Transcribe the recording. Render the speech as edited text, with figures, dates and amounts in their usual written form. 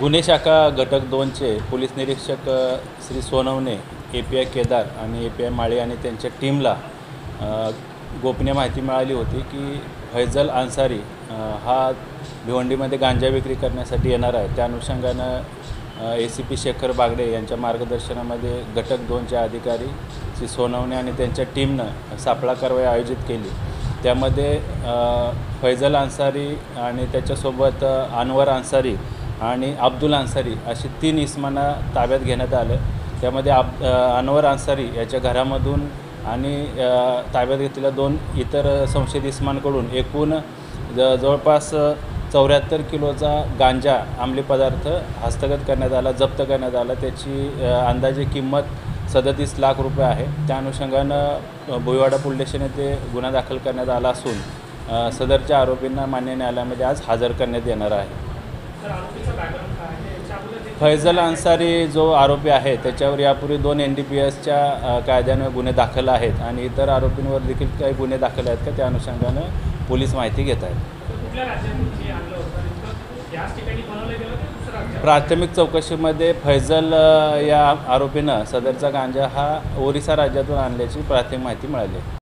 गुन्हे शाखा घटक 2चे पोलीस निरीक्षक श्री सोनवणे, API केदार आणि API माळे आणि त्यांच्या टीमला गोपनीय माहिती मिळाली होती की फैजल अन्सारी हा भिवंडीमध्ये गांजा विक्री करण्यासाठी येणार आहे। त्या अनुषंगाने ACP शेखर बागडे यांच्या मार्गदर्शनामध्ये घटक 2चे अधिकारी श्री सोनवणे आणि त्यांच्या टीमनं सापळा कारवाई आयोजित केली। त्यामध्ये फैजल अन्सारी आणि त्याच्यासोबत अनवर अन्सारी आणि अब्दुल अन्सारी अशी 3 इसमांना ताब्यात घेण्यात आलं। त्यामध्ये अनवर अन्सारी याच्या घरामधून आणि ताब्यात घेतलेल्या 2 इतर संशयित इसमांकडून एकूण जवळपास 74 किलोचा गांजा अंमली पदार्थ हस्तगत करण्यात आला, जप्त करण्यात आला। त्याची अंदाजे किंमत 37 लाख रुपये आहे। त्या अनुषंगानं भोईवाडा पोलीस स्टेशन येथे गुन्हा दाखल करण्यात आला असून सदरच्या आरोपींना मान्य न्यायालयामध्ये आज हजर करण्यात येणार आहे। फैजल अन्सारी जो आरोपी आहे त्याच्यावर यापूर्वी 2 NDPSच्या कायद्याने गुन्हे दाखल आहेत आणि इतर आरोपींवर देखील काही गुन्हे दाखल आहेत का त्या अनुषंगाने पोलीस माहिती घेत आहेत। प्राथमिक चौकशीमध्ये फैजल या आरोपीनं सदरचा गांजा हा ओरिसा राज्यातून आणल्याची प्राथमिक माहिती मिळाली।